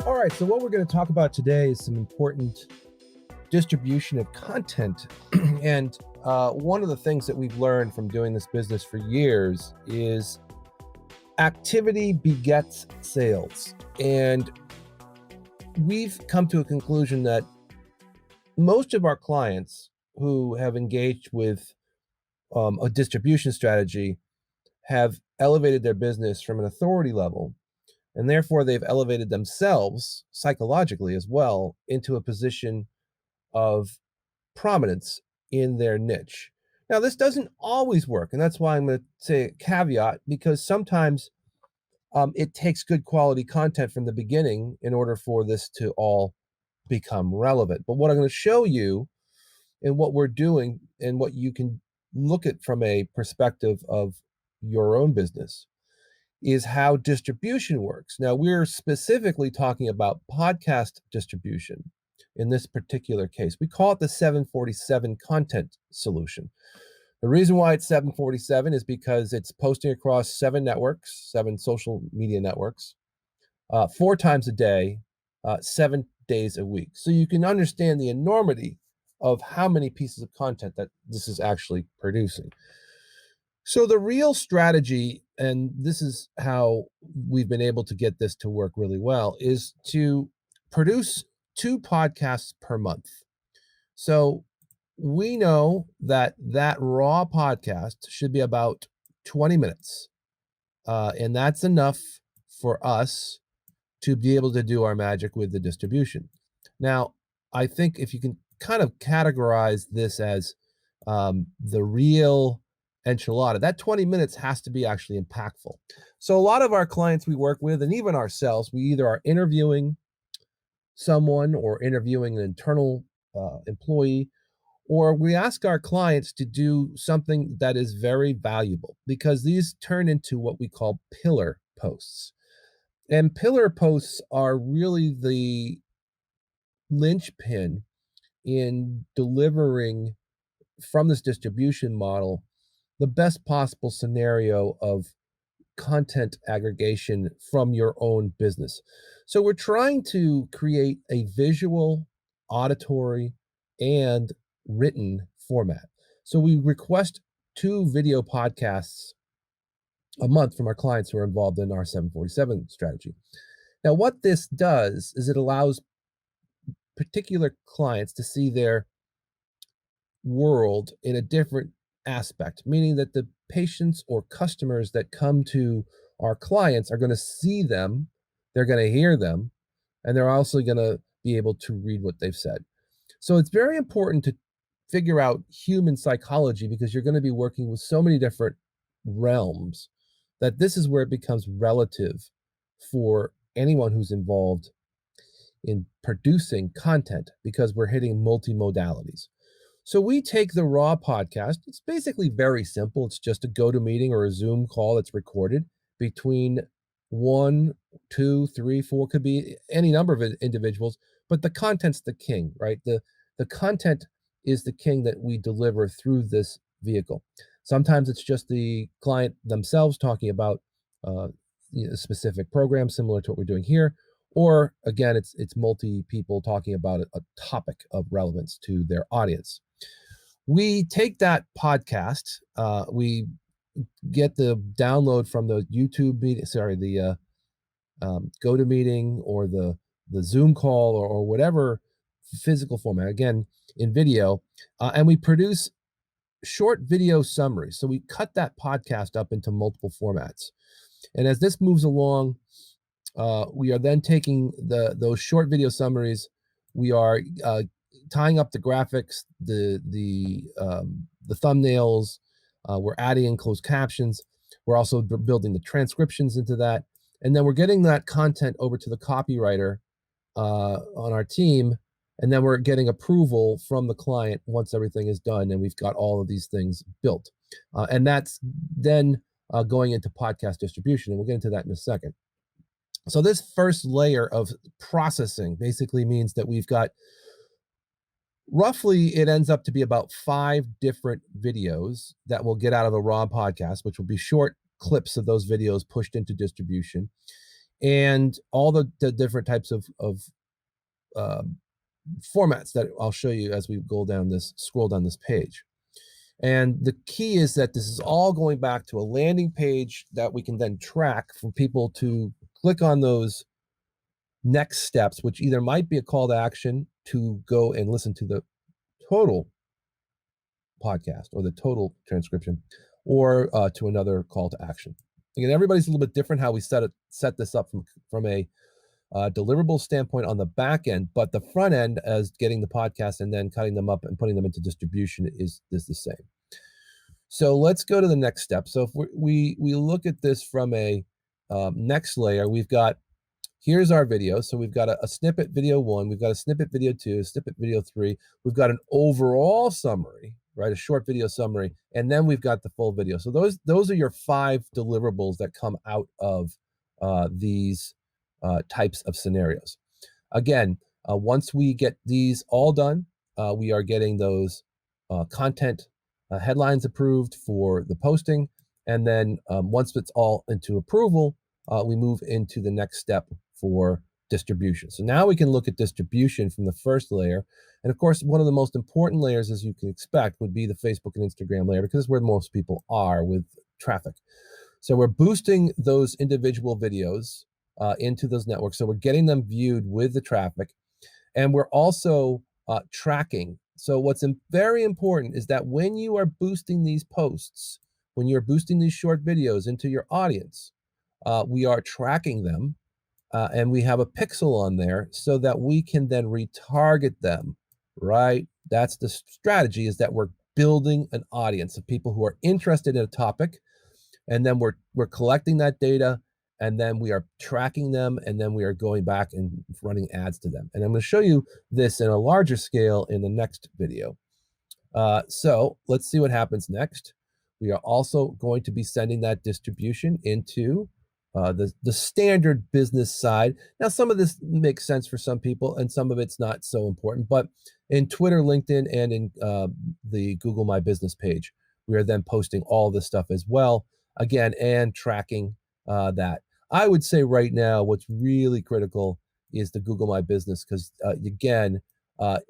All right, so what we're going to talk about today is some important distribution of content. and one of the things that we've learned from doing this business for years is activity begets sales. And we've come to a conclusion that most of our clients who have engaged with a distribution strategy have elevated their business from an authority level, and therefore they've elevated themselves psychologically as well into a position of prominence in their niche. Now, this doesn't always work, and that's why I'm going to say a caveat, because sometimes it takes good quality content from the beginning in order for this to all become relevant. But what I'm going to show you and what we're doing and what you can look at from a perspective of your own business is how distribution works. Now, we're specifically talking about podcast distribution in this particular case. We call it the 747 content solution. The reason why it's 747 is because it's posting across 7 networks, 7 social media networks, 4 times a day, 7 days a week. So you can understand the enormity of how many pieces of content that this is actually producing. So the real strategy, and this is how we've been able to get this to work really well, is to produce 2 podcasts per month. So we know that raw podcast should be about 20 minutes. And that's enough for us to be able to do our magic with the distribution. Now, I think if you can kind of categorize this as the real enchilada, that 20 minutes has to be actually impactful. So a lot of our clients we work with, and even ourselves, we either are interviewing someone or interviewing an internal employee, or we ask our clients to do something that is very valuable, because these turn into what we call pillar posts. And pillar posts are really the linchpin in delivering from this distribution model the best possible scenario of content aggregation from your own business. So we're trying to create a visual, auditory, and written format. So we request 2 video podcasts a month from our clients who are involved in our 747 strategy. Now, what this does is it allows particular clients to see their world in a different aspect, meaning that the patients or customers that come to our clients are going to see them, they're going to hear them, and they're also going to be able to read what they've said. So it's very important to figure out human psychology, because you're going to be working with so many different realms that this is where it becomes relative for anyone who's involved in producing content, because we're hitting multimodalities. So we take the raw podcast. It's basically very simple. It's just a GoToMeeting or a Zoom call that's recorded between 1, 2, 3, 4, could be any number of individuals, but the content's the king, right? The content is the king that we deliver through this vehicle. Sometimes it's just the client themselves talking about a specific program similar to what we're doing here. Or again, it's multi people talking about a topic of relevance to their audience. We take that podcast, we get the download from the YouTube meeting, the GoToMeeting or the Zoom call or whatever physical format, again, in video, and we produce short video summaries. So we cut that podcast up into multiple formats. And as this moves along, we are then taking those short video summaries. We are tying up the graphics, the thumbnails. We're adding in closed captions. We're also building the transcriptions into that, and then we're getting that content over to the copywriter on our team, and then we're getting approval from the client once everything is done, and we've got all of these things built, and that's then going into podcast distribution, and we'll get into that in a second. So this first layer of processing basically means that we've got roughly, it ends up to be about 5 different videos that we'll get out of a raw podcast, which will be short clips of those videos pushed into distribution. and all the different types of um, formats that I'll show you as we scroll down this page. And the key is that this is all going back to a landing page that we can then track for people to click on those next steps, which either might be a call to action to go and listen to the total podcast or the total transcription, or to another call to action. Again, everybody's a little bit different how we set this up from a deliverable standpoint on the back end, but the front end, as getting the podcast and then cutting them up and putting them into distribution, is the same. So let's go to the next step. So if we look at this from a next layer, we've got, here's our video. So we've got a snippet video 1, we've got a snippet video 2, a snippet video 3, we've got an overall summary, right? A short video summary, and then we've got the full video. So those are your 5 deliverables that come out of these types of scenarios. Again, once we get these all done, we are getting those content headlines approved for the posting. And then once it's all into approval, we move into the next step for distribution. So now we can look at distribution from the first layer. And of course, one of the most important layers, as you can expect, would be the Facebook and Instagram layer, because it's where most people are with traffic. So we're boosting those individual videos into those networks. So we're getting them viewed with the traffic. And we're also tracking. So what's very important is that when you are boosting these posts, when you're boosting these short videos into your audience, we are tracking them, and we have a pixel on there so that we can then retarget them, right? That's the strategy, is that we're building an audience of people who are interested in a topic, and then we're collecting that data, and then we are tracking them, and then we are going back and running ads to them. And I'm going to show you this in a larger scale in the next video. So let's see what happens next. We are also going to be sending that distribution into the standard business side. Now, some of this makes sense for some people, and some of it's not so important. But in Twitter, LinkedIn, and in the Google My Business page, we are then posting all this stuff as well, again, and tracking that. I would say right now, what's really critical is the Google My Business, because again,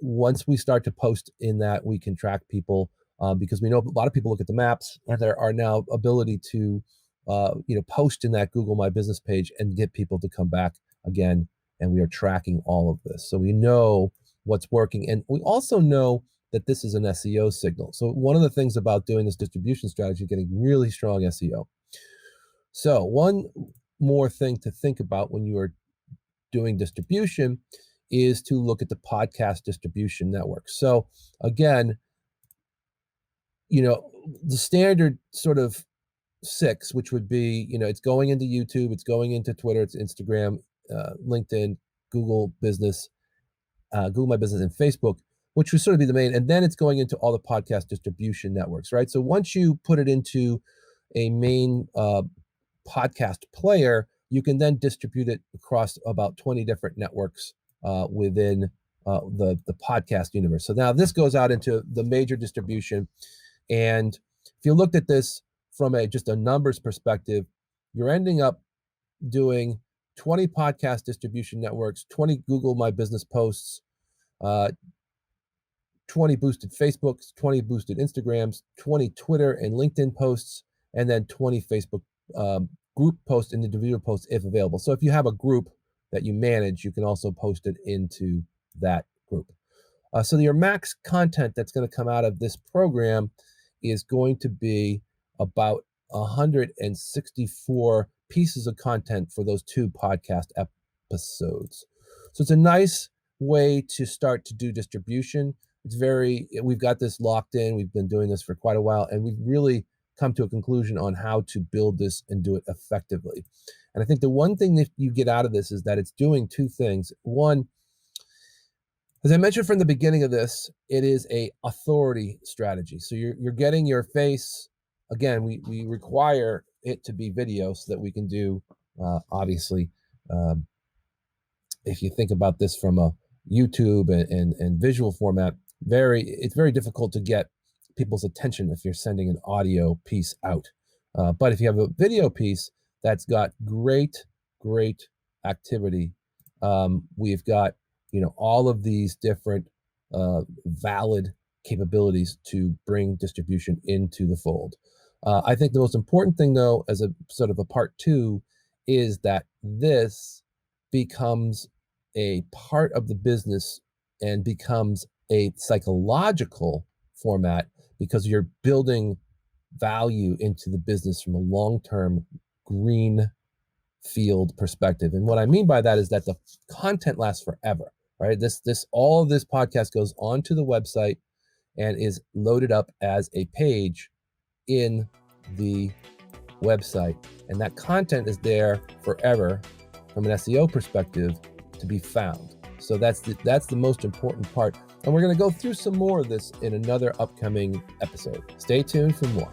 once we start to post in that, we can track people, because we know a lot of people look at the maps, and there are now ability to post in that Google My Business page and get people to come back again. And we are tracking all of this, so we know what's working, and we also know that this is an SEO signal. So one of the things about doing this distribution strategy, getting really strong SEO. So one more thing to think about when you are doing distribution is to look at the podcast distribution network. So again, the standard sort of 6, which would be, it's going into YouTube, it's going into Twitter, it's Instagram, LinkedIn, Google Business, Google My Business, and Facebook, which would sort of be the main, and then it's going into all the podcast distribution networks, right? So once you put it into a main podcast player, you can then distribute it across about 20 different networks within the podcast universe. So now this goes out into the major distribution. And if you looked at this from just a numbers perspective, you're ending up doing 20 podcast distribution networks, 20 Google My Business posts, 20 boosted Facebooks, 20 boosted Instagrams, 20 Twitter and LinkedIn posts, and then 20 Facebook group posts and individual posts if available. So if you have a group that you manage, you can also post it into that group. So your max content that's going to come out of this program is going to be about 164 pieces of content for those 2 podcast episodes. So it's a nice way to start to do distribution. We've got this locked in. We've been doing this for quite a while, and we've really come to a conclusion on how to build this and do it effectively. And I think the one thing that you get out of this is that it's doing 2 things. One, as I mentioned from the beginning of this, it is a authority strategy. So you're getting your face. Again, we require it to be video so that we can do, obviously, if you think about this from a YouTube and visual format, it's very difficult to get people's attention if you're sending an audio piece out. But if you have a video piece that's got great activity. We've got, all of these different valid capabilities to bring distribution into the fold. I think the most important thing, though, as a sort of a part two, is that this becomes a part of the business and becomes a psychological format because you're building value into the business from a long-term green field perspective. And what I mean by that is that the content lasts forever, right? All of this podcast goes onto the website and is loaded up as a page in the website. And that content is there forever from an SEO perspective to be found. So that's the most important part. And we're going to go through some more of this in another upcoming episode. Stay tuned for more.